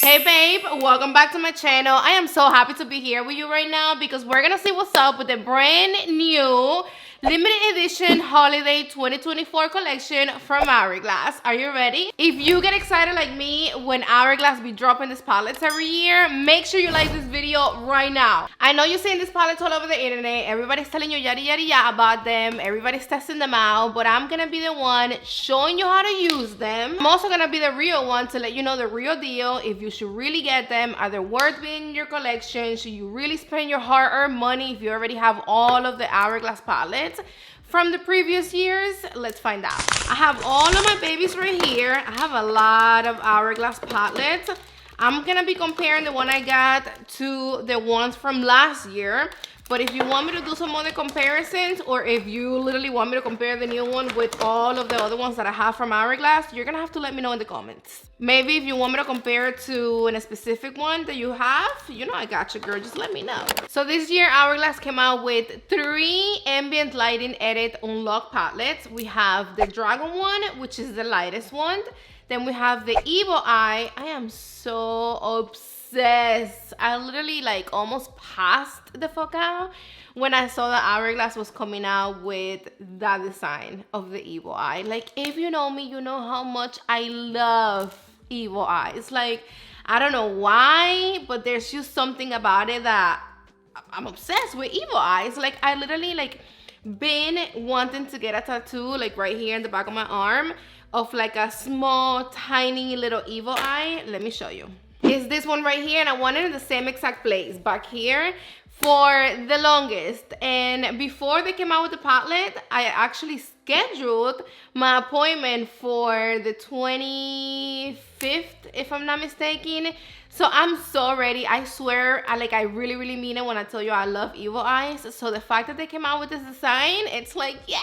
Hey babe, welcome back to my channel. I am so happy to be here with you right now because we're gonna see what's up with the brand new limited edition holiday 2024 collection from Hourglass. Are you ready? If you get excited like me when Hourglass be dropping these palettes every year, make sure you like this video right now. I know you're seeing these palettes all over the internet. Everybody's telling you yada yada yada about them. Everybody's testing them out, but I'm gonna be the one showing you how to use them. I'm also gonna be the real one to let you know the real deal, if you should really get them. Are they worth being in your collection? Should you really spend your hard-earned money if you already have all of the Hourglass palettes from the previous years? Let's find out. I have all of my babies right here. I have a lot of Hourglass palettes. I'm gonna be comparing the one I got to the ones from last year. But if you want me to do some other comparisons, or if you literally want me to compare the new one with all of the other ones that I have from Hourglass, you're gonna have to let me know in the comments. Maybe if you want me to compare it to a specific one that you have, you know I got you, girl, just let me know. So this year, Hourglass came out with 3 ambient lighting edit unlock palettes. We have the Dragon one, which is the lightest one. Then we have the Evil Eye. I am so obsessed. I literally like almost passed the fuck out when I saw that Hourglass was coming out with that design of the Evil Eye. Like, if you know me, you know how much I love Evil Eye. It's like, I don't know why, but there's just something about it that I'm obsessed with Evil Eyes. Like, I literally like been wanting to get a tattoo like right here in the back of my arm of like a small tiny little evil eye. Let me show you. It's this one right here, and I want it in the same exact place back here for the longest. And before they came out with the palette, I actually scheduled my appointment for the 25th, if I'm not mistaken. So I'm so ready. I swear, I really mean it when I tell you I love Evil Eyes. So the fact that they came out with this design, it's like, yeah.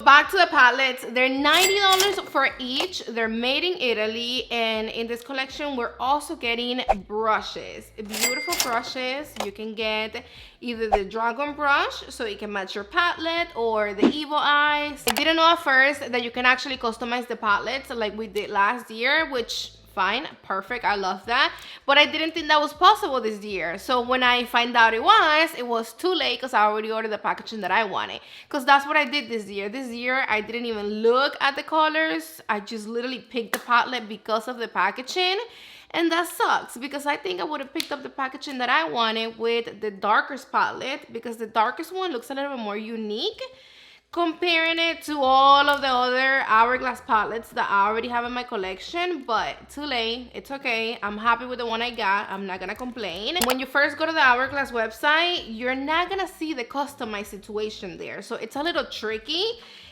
Back to the palettes. They're $90 for each. They're made in Italy, and in this collection we're also getting brushes, beautiful brushes. You can get either the Dragon brush so it can match your palette, or the Evil Eyes. I didn't know at first that you can actually customize the palettes like we did last year, which fine, perfect, I love that, but I didn't think that was possible this year. So when I find out it was too late because I already ordered the packaging that I wanted, because that's what I did this year. This year I didn't even look at the colors. I just literally picked the palette because of the packaging, and that sucks because I think I would have picked up the packaging that I wanted with the darkest palette, because the darkest one looks a little bit more unique comparing it to all of the other Hourglass palettes that I already have in my collection. But too late, it's okay. I'm happy with the one I got. I'm not gonna complain. When you first go to the Hourglass website, you're not gonna see the customized situation there, so it's a little tricky.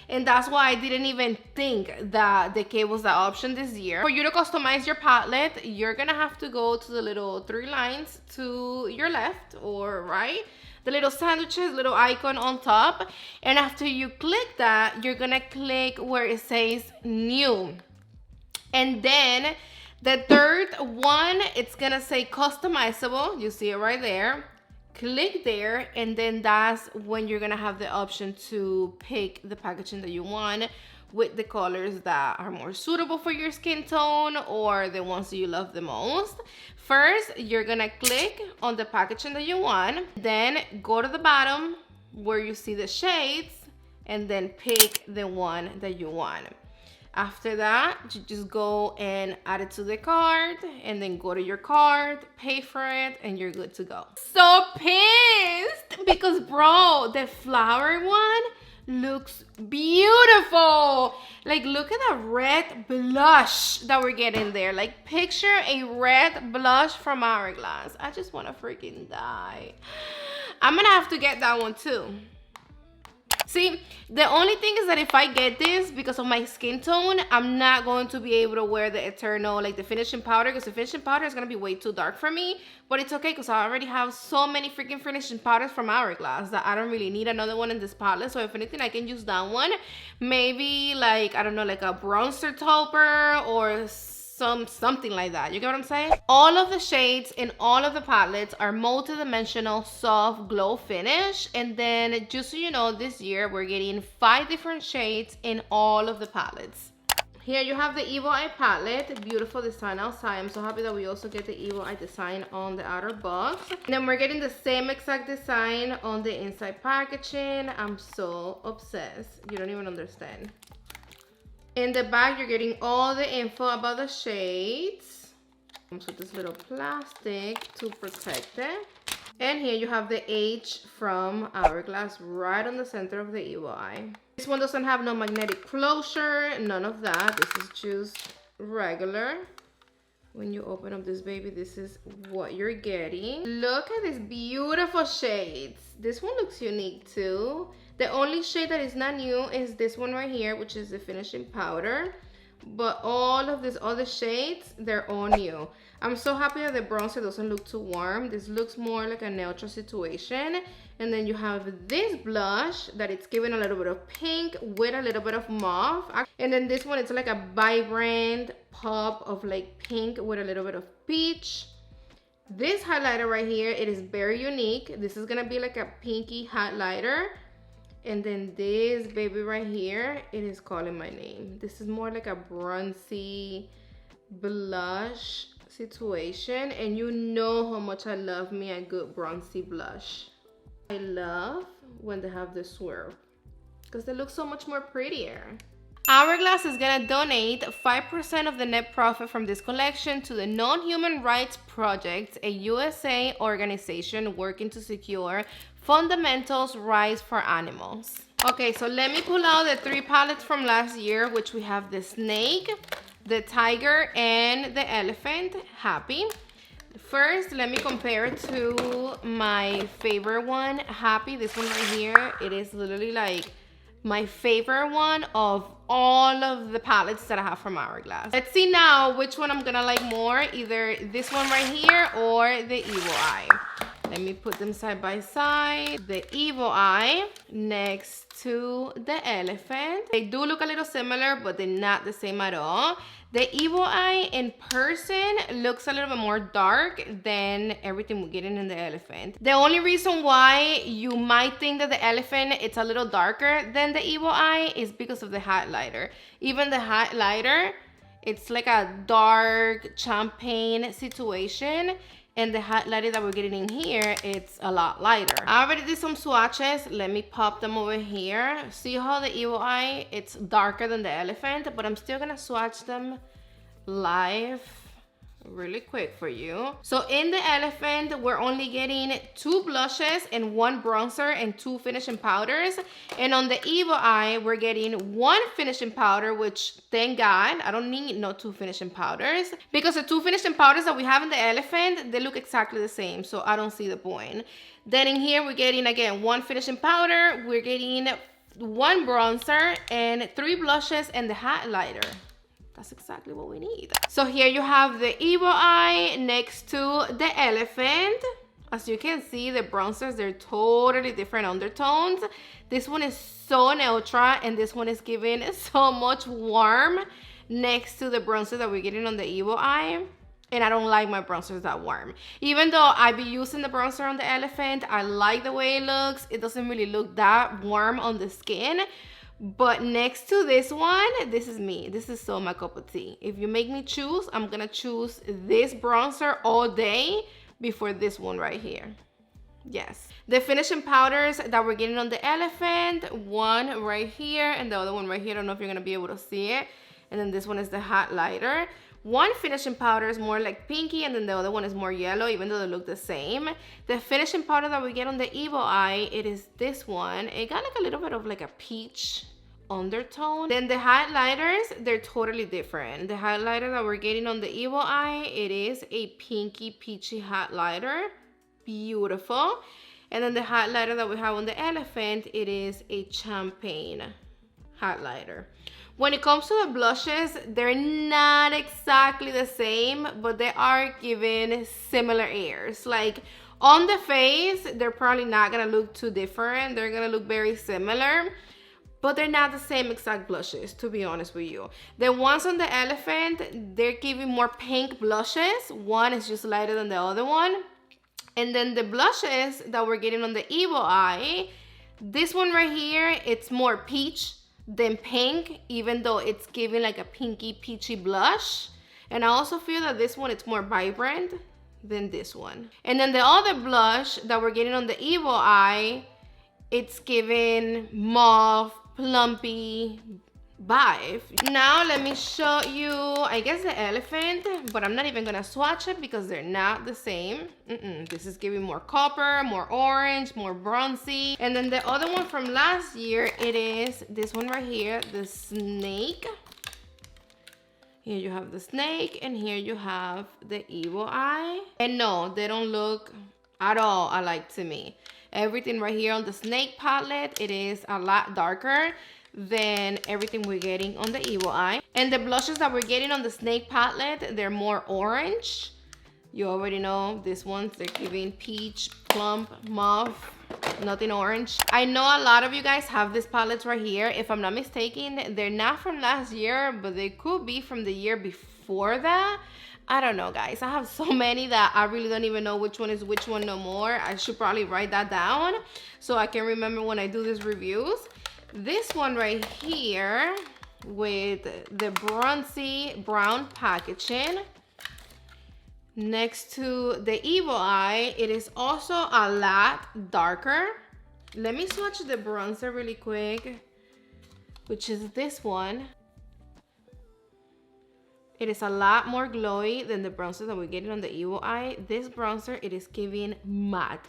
And that's why I didn't even think that the cake was the option this year. For you to customize your palette, you're gonna have to go to the little 3 lines to your left or right, the little sandwiches, little icon on top, and after you click that, you're gonna click where it says new, and then the third one, it's gonna say customizable. You see it right there. Click there, and then that's when you're gonna have the option to pick the packaging that you want with the colors that are more suitable for your skin tone or the ones that you love the most. First, you're gonna click on the packaging that you want, then go to the bottom where you see the shades, and then pick the one that you want. After that, you just go and add it to the cart, and then go to your cart, pay for it, and you're good to go. So pissed because, bro, the flower one looks beautiful. Like, look at that red blush that we're getting there. Like, picture a red blush from Hourglass. I just want to freaking die. I'm gonna have to get that one too. See, the only thing is that if I get this, because of my skin tone, I'm not going to be able to wear the Eternal, like the finishing powder, because the finishing powder is going to be way too dark for me. But it's okay because I already have so many freaking finishing powders from Hourglass that I don't really need another one in this palette. So if anything, I can use that one. Maybe like, I don't know, like a bronzer topper or something like that. You get what I'm saying? All of the shades in all of the palettes are multi-dimensional soft glow finish. And then just so you know, this year we're getting 5 different shades in all of the palettes. Here you have the Evil Eye palette. Beautiful design outside. I'm so happy that we also get the Evil Eye design on the outer box. And then we're getting the same exact design on the inside packaging. I'm so obsessed. You don't even understand. In the back, you're getting all the info about the shades. Comes with this little plastic to protect it. And here you have the H from Hourglass right on the center of the Evil Eye. This one doesn't have no magnetic closure, none of that. This is just regular. When you open up this baby, this is what you're getting. Look at these beautiful shades. This one looks unique too. The only shade that is not new is this one right here, which is the finishing powder. But all of these other shades, they're all new. I'm so happy that the bronzer doesn't look too warm. This looks more like a neutral situation. And then you have this blush that it's giving a little bit of pink with a little bit of mauve. And then this one, it's like a vibrant pop of like pink with a little bit of peach. This highlighter right here, it is very unique. This is gonna be like a pinky highlighter. And then this baby right here, it is calling my name. This is more like a bronzy blush situation. And you know how much I love me a good bronzy blush. I love when they have the swirl because they look so much more prettier. Hourglass is gonna donate 5% of the net profit from this collection to the Non-Human Rights Project, a USA organization working to secure fundamentals rights for animals. Okay, so let me pull out the 3 palettes from last year, which we have the snake, the tiger, and the elephant. Happy. First, let me compare it to my favorite one, Happy. This one right here, it is literally like my favorite one of all of the palettes that I have from Hourglass. Let's see now which one I'm gonna like more, either this one right here or the Evil Eye. Let me put them side by side. The Evil Eye next to the elephant. They do look a little similar, but they're not the same at all. The Evil Eye in person looks a little bit more dark than everything we're getting in the elephant. The only reason why you might think that the elephant it's a little darker than the Evil Eye is because of the highlighter. Even the highlighter, it's like a dark champagne situation. And the highlighter that we're getting in here, it's a lot lighter. I already did some swatches. Let me pop them over here. See how the Evil Eye, it's darker than the elephant, but I'm still gonna swatch them live really quick for you. So in the elephant, we're only getting 2 blushes and 1 bronzer and 2 finishing powders. And on the Evil Eye, we're getting 1 finishing powder, which thank God, I don't need no 2 finishing powders because the 2 finishing powders that we have in the elephant, they look exactly the same. So I don't see the point. Then in here, we're getting again 1 finishing powder. We're getting 1 bronzer and 3 blushes and the highlighter. That's exactly what we need. So here you have the Evil Eye next to the elephant. As you can see, the bronzers, they're totally different undertones. This one is so neutral and this one is giving so much warm next to the bronzer that we're getting on the Evil Eye. And I don't like my bronzers that warm. Even though I be using the bronzer on the elephant, I like the way it looks. It doesn't really look that warm on the skin. But next to this one, this is me. This is so my cup of tea. If you make me choose, I'm gonna choose this bronzer all day before this one right here. Yes. The finishing powders that we're getting on the elephant, one right here and the other one right here. I don't know if you're gonna be able to see it. And then this one is the highlighter. One finishing powder is more like pinky and then the other one is more yellow, even though they look the same. The finishing powder that we get on the Evil Eye, it is this one. It got like a little bit of like a peach undertone. Then the highlighters, they're totally different. The highlighter that we're getting on the Evil Eye, it is a pinky peachy highlighter. Beautiful. And then the highlighter that we have on the elephant, it is a champagne highlighter. When it comes to the blushes, they're not exactly the same, but they are given similar airs. Like on the face, they're probably not gonna look too different. They're gonna look very similar, but they're not the same exact blushes, to be honest with you. The ones on the elephant, they're giving more pink blushes. One is just lighter than the other one. And then the blushes that we're getting on the Evil Eye, this one right here, it's more peach. than pink, even though it's giving like a pinky peachy blush. And I also feel that this one, it's more vibrant than this one. And then the other blush that we're getting on the evil eye, it's giving mauve, plumpy vibe. Now let me show you, I guess, the elephant, but I'm not even gonna swatch it because they're not the same. This is giving more copper, more orange, more bronzy. And then the other one from last year, it is this one right here, the snake. Here you have the snake, and here you have the evil eye. And no, they don't look at all alike to me. Everything right here on the snake palette, it is a lot darker than everything we're getting on the evil eye. And the blushes that we're getting on the snake palette, they're more orange. You already know this one's, they're giving peach, plump, mauve, nothing orange. I know a lot of you guys have these palettes right here. If I'm not mistaken, they're not from last year, but they could be from the year before that. I don't know, guys. I have so many that I really don't even know which one is which one no more. I should probably write that down so I can remember when I do these reviews. This one right here with the bronzy brown packaging next to the evil eye, it is also a lot darker. Let me swatch the bronzer really quick, which is this one. It is a lot more glowy than the bronzer that we're getting on the evil eye. This bronzer, it is giving matte.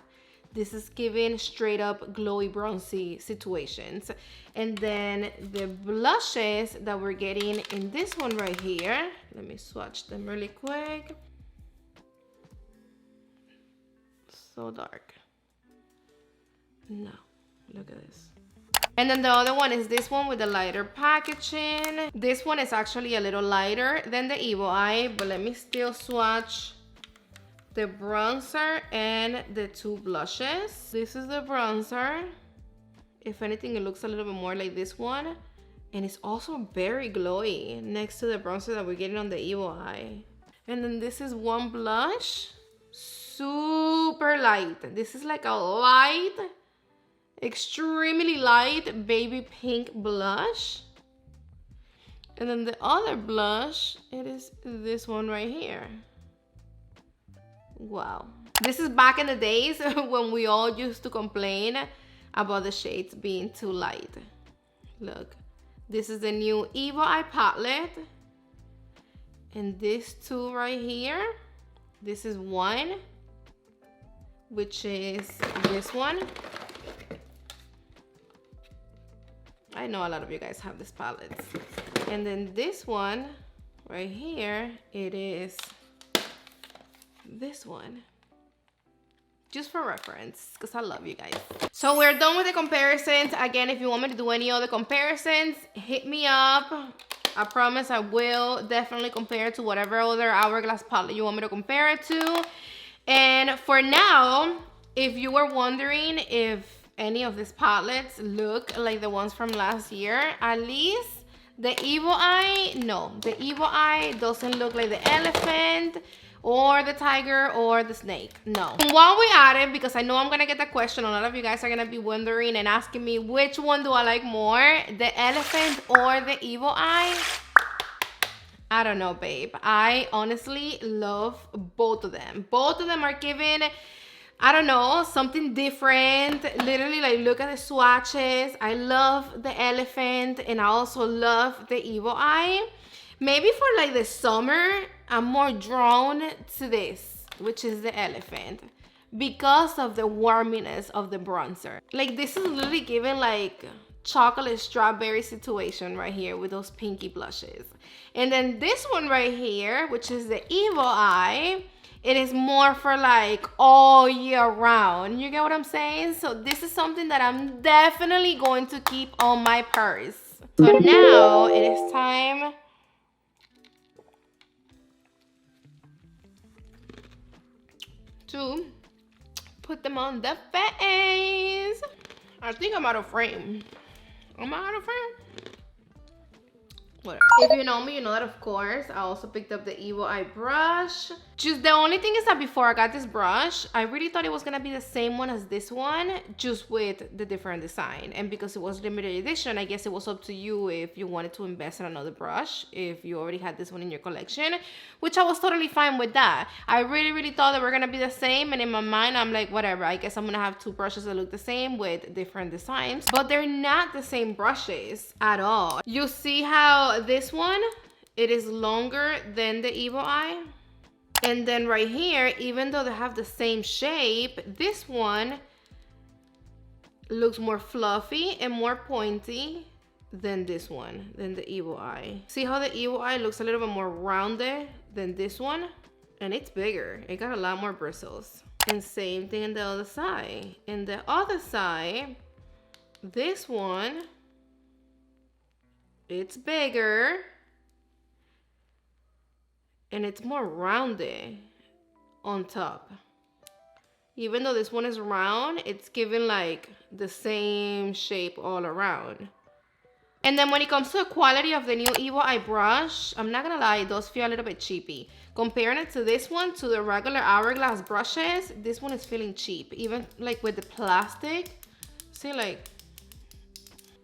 This is giving straight up glowy bronzy situations. And then the blushes that we're getting in this one right here, let me swatch them really quick. So dark. No, look at this. And then the other one is this one with the lighter packaging. This one is actually a little lighter than the evil eye, but let me still swatch the bronzer and the two blushes. This is the bronzer. If anything, it looks a little bit more like this one. And it's also very glowy next to the bronzer that we're getting on the evil eye. And then this is one blush. Super light. This is like a light, extremely light baby pink blush. And then the other blush, it is this one right here. Wow. This is back in the days when we all used to complain about the shades being too light. Look, this is the new evil eye palette. And these two right here, this is one, which is this one. I know a lot of you guys have this palette. And then this one right here, it is this one. Just for reference, because I love you guys. So we're done with the comparisons. Again, if you want me to do any other comparisons, hit me up. I promise I will definitely compare it to whatever other Hourglass palette you want me to compare it to. And for now, if you were wondering if any of these palettes look like the ones from last year, at least the evil eye, no, the evil eye doesn't look like the elephant or the tiger or the snake. No. While we're at it, because I know I'm gonna get that question, a lot of you guys are gonna be wondering and asking me which one do I like more, the elephant or the evil eye. I don't know, babe. I honestly love both of them. Both of them are giving, I don't know, something different. Literally, like, look at the swatches. I love the elephant and I also love the evil eye. Maybe for like the summer, I'm more drawn to this, which is the elephant, because of the warminess of the bronzer. Like, this is literally giving like chocolate strawberry situation right here with those pinky blushes. And then this one right here, which is the evil eye, it is more for like all year round. You get what I'm saying? So this is something that I'm definitely going to keep on my purse. So now it is time to put them on the face. I think I'm out of frame. Am I out of frame? Whatever. If you know me, you know that of course I also picked up the Evil Eye brush. Just the only thing is that before I got this brush, I really thought it was gonna be the same one as this one, just with the different design. And because it was limited edition, I guess it was up to you if you wanted to invest in another brush, if you already had this one in your collection, which I was totally fine with that. I really thought they were gonna be the same, and in my mind I'm like, whatever, I guess I'm gonna have two brushes that look the same with different designs, but they're not the same brushes at all. You see how this one, it is longer than the Evil Eye, and then right here, even though they have the same shape, this one looks more fluffy and more pointy than this one, than the Evil Eye. See how the Evil Eye looks a little bit more rounded than this one? And it's bigger. It got a lot more bristles. And same thing in the other side. In the other side, this one, it's bigger and it's more rounded on top. Even though this one is round, it's giving like the same shape all around. And then when it comes to the quality of the new Evil Eye brush, I'm not gonna lie, it does feel a little bit cheapy. Comparing it to this one, to the regular Hourglass brushes, this one is feeling cheap. Even like with the plastic, see, like,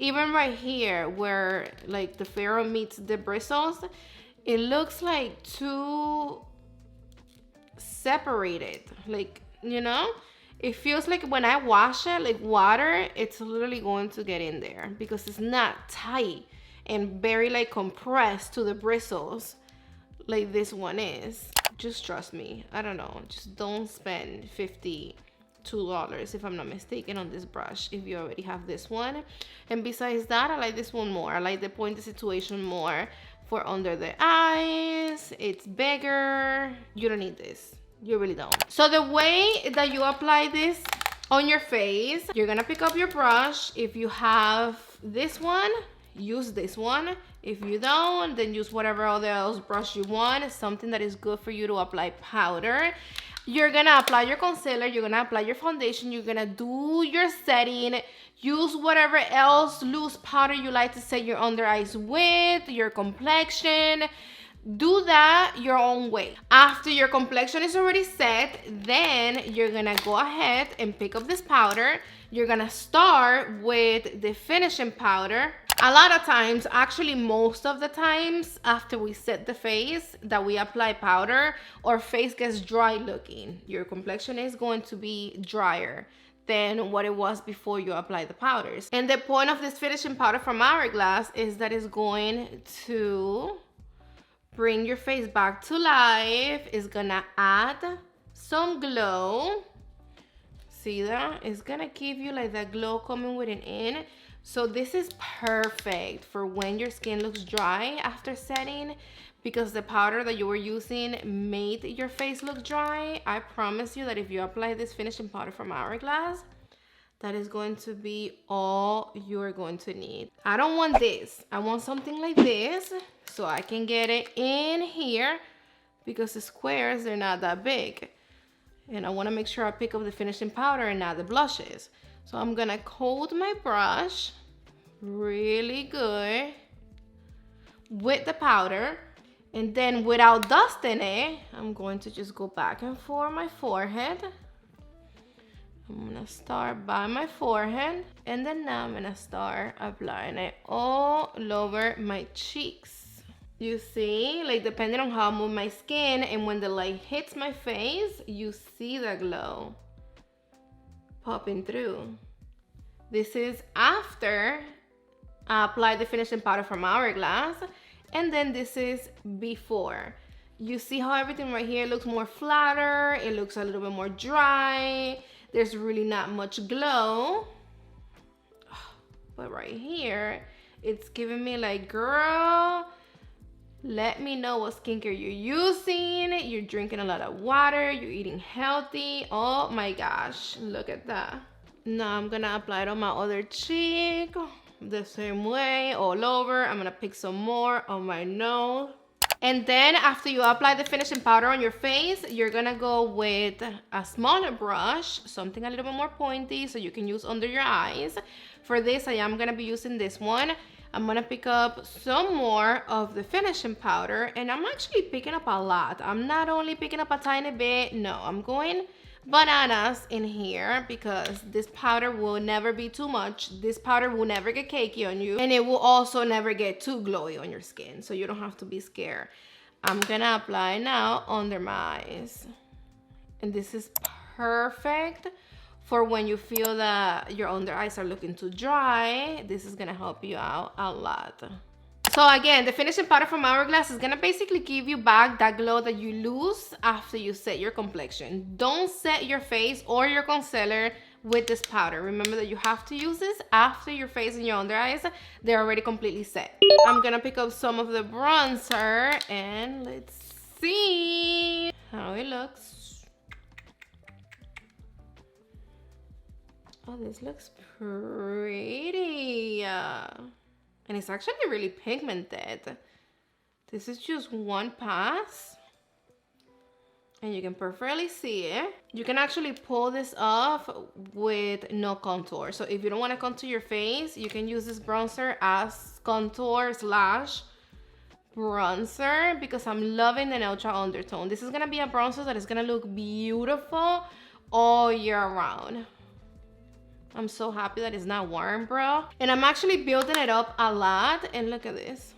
even right here where like the ferrule meets the bristles, it looks like too separated, like, you know, it feels like when I wash it, like water, it's literally going to get in there because it's not tight and very like compressed to the bristles like this one is. Just trust me. I don't know, just don't spend $52 if I'm not mistaken on this brush if you already have this one. And besides that, I like this one more. I like the pointy situation more for under the eyes. It's bigger. You don't need this. You really don't. So the way that you apply this on your face, you're gonna pick up your brush. If you have this one, use this one. If you don't, then use whatever other else brush you want. Something that is good for you to apply powder. You're gonna apply your concealer, you're gonna apply your foundation, you're gonna do your setting, use whatever else loose powder you like to set your under eyes with, your complexion. Do that your own way. After your complexion is already set, then you're gonna go ahead and pick up this powder. You're gonna start with the finishing powder. A lot of times, actually most of the times after we set the face that we apply powder, our face gets dry looking. Your complexion is going to be drier than what it was before you apply the powders. And the point of this finishing powder from Hourglass is that it's going to bring your face back to life. It's gonna add some glow. See that? It's gonna give you like that glow coming with an in. So this is perfect for when your skin looks dry after setting, because the powder that you were using made your face look dry. I promise you that if you apply this finishing powder from Hourglass, that is going to be all you're going to need. I don't want this. I want something like this so I can get it in here, because the squares, they're not that big. And I want to make sure I pick up the finishing powder and not the blushes. So I'm gonna coat my brush really good with the powder, and then without dusting it, I'm going to just go back and forth my forehead. I'm gonna start by my forehead, and then now I'm gonna start applying it all over my cheeks. You see, like depending on how I move my skin and when the light hits my face, you see the glow popping through. This is after I apply the finishing powder from Hourglass, and then this is before. You see how everything right here looks more flatter, it looks a little bit more dry, there's really not much glow. But right here, it's giving me like, girl, let me know what skincare you're using. You're drinking a lot of water, you're eating healthy. Oh my gosh, look at that. Now I'm gonna apply it on my other cheek the same way all over. I'm gonna pick some more on my nose. And then after you apply the finishing powder on your face, you're gonna go with a smaller brush, something a little bit more pointy so you can use under your eyes. For this, I am gonna be using this one. I'm gonna pick up some more of the finishing powder, and I'm actually picking up a lot. I'm not only picking up a tiny bit, no, I'm going bananas in here because this powder will never be too much. This powder will never get cakey on you, and it will also never get too glowy on your skin, so you don't have to be scared. I'm gonna apply now under my eyes, and this is perfect for when you feel that your under eyes are looking too dry. This is gonna help you out a lot. So again, the finishing powder from Hourglass is gonna basically give you back that glow that you lose after you set your complexion. Don't set your face or your concealer with this powder. Remember that you have to use this after your face and your under eyes, they're already completely set. I'm gonna pick up some of the bronzer and let's see how it looks. Oh, this looks pretty. And it's actually really pigmented. This is just one pass. And you can perfectly see it. You can actually pull this off with no contour. So if you don't want to contour your face, you can use this bronzer as contour slash bronzer because I'm loving the neutral undertone. This is going to be a bronzer that is going to look beautiful all year round. I'm so happy that it's not warm, bro. And I'm actually building it up a lot. And look at this.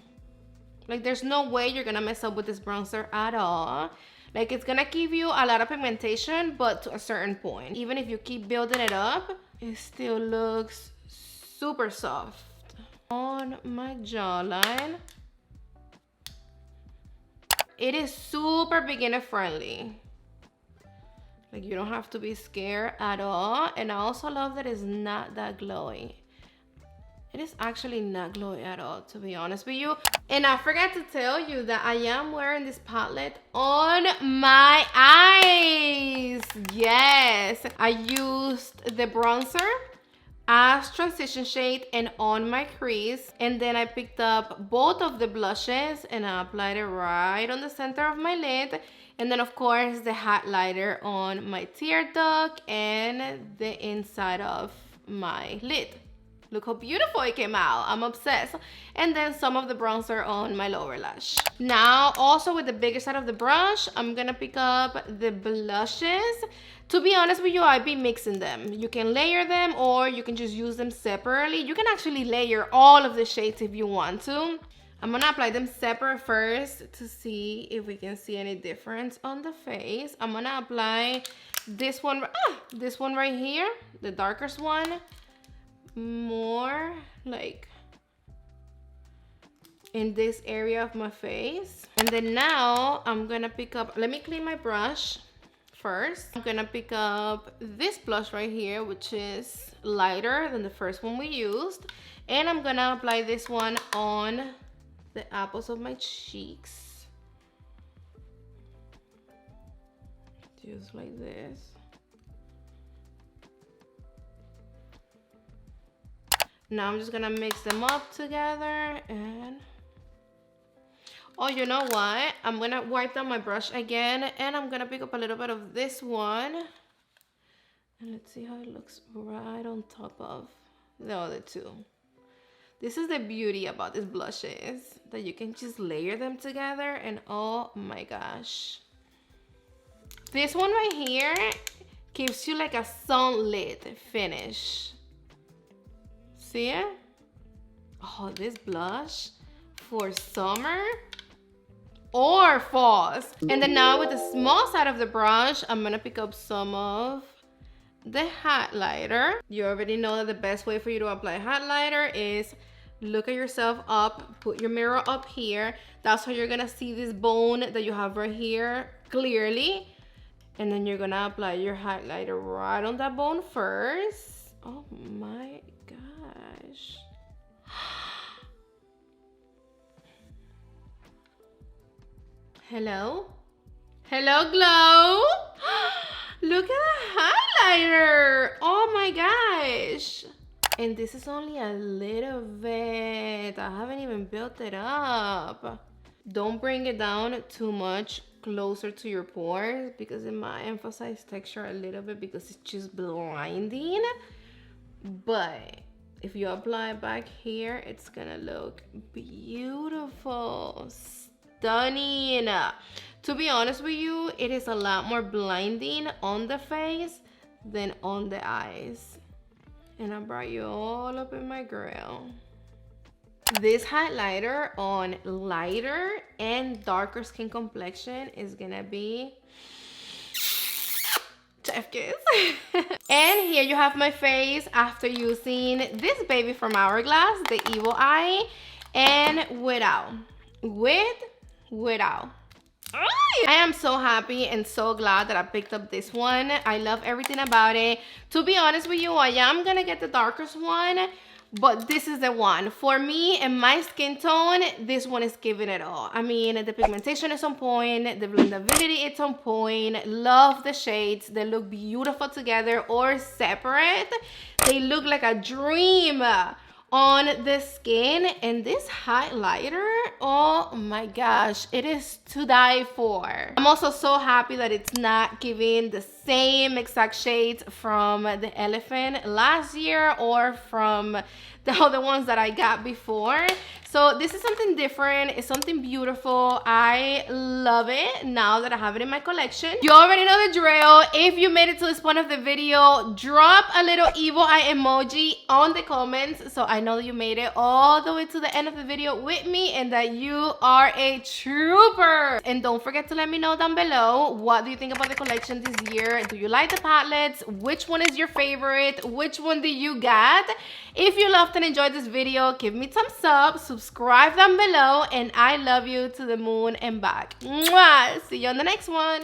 Like, there's no way you're gonna mess up with this bronzer at all. Like, it's gonna give you a lot of pigmentation, but to a certain point. Even if you keep building it up, it still looks super soft. On my jawline. It is super beginner friendly. Like, you don't have to be scared at all. And I also love that it's not that glowy. It is actually not glowy at all, to be honest with you. And I forgot to tell you that I am wearing this palette on my eyes. Yes, I used the bronzer as transition shade and on my crease. And then I picked up both of the blushes and I applied it right on the center of my lid. And then, of course, the highlighter on my tear duct and the inside of my lid. Look how beautiful it came out. I'm obsessed. And then some of the bronzer on my lower lash. Now, also with the bigger side of the brush, I'm gonna pick up the blushes. To be honest with you, I'd be mixing them. You can layer them or you can just use them separately. You can actually layer all of the shades if you want to. I'm gonna apply them separate first to see if we can see any difference on the face. I'm gonna apply this one right here, the darkest one, more like in this area of my face. And then now I'm gonna pick up, let me clean my brush first. I'm gonna pick up this blush right here, which is lighter than the first one we used. And I'm gonna apply this one on the apples of my cheeks. Just like this. Now I'm just gonna mix them up together and... Oh, you know what? I'm gonna wipe down my brush again and I'm gonna pick up a little bit of this one. And let's see how it looks right on top of the other two. This is the beauty about these blushes, that you can just layer them together and oh my gosh. This one right here gives you like a sunlit finish. See it? Oh, this blush for summer or fall. And then now with the small side of the brush, I'm gonna pick up some of the highlighter. You already know that the best way for you to apply highlighter is look at yourself up, put your mirror up here. That's how you're gonna see this bone that you have right here clearly. And then you're gonna apply your highlighter right on that bone first. Oh my gosh. Hello? Hello, glow? Look at the highlighter. Oh my gosh. And this is only a little bit. I haven't even built it up. Don't bring it down too much closer to your pores because it might emphasize texture a little bit because it's just blinding. But if you apply it back here, it's gonna look beautiful, stunning. To be honest with you, it is a lot more blinding on the face than on the eyes. And I brought you all up in my grill. This highlighter on lighter and darker skin complexion is gonna be chef kiss. And here you have my face after using this baby from Hourglass, the Evil Eye, and without. I am so happy and so glad that I picked up this one. I love everything about it. To be honest with you, I am gonna get the darkest one, but this is the one. For me and my skin tone, this one is giving it all. I mean, the pigmentation is on point, the blendability is on point. Love the shades. They look beautiful together or separate. They look like a dream on the skin. And this highlighter, oh my gosh, it is to die for. I'm also so happy that it's not giving the same exact shades from the Elephant last year or from the other ones that I got before. So this is something different. It's something beautiful. I love it now that I have it in my collection. You already know the drill. If you made it to this point of the video, drop a little evil eye emoji on the comments so I know that you made it all the way to the end of the video with me and that you are a trooper. And don't forget to let me know down below, what do you think about the collection this year? Do you like the palettes? Which one is your favorite? Which one do you get? If you loved and enjoyed this video, give me thumbs up, subscribe down below, and I love you to the moon and back. Mwah! See you on the next one.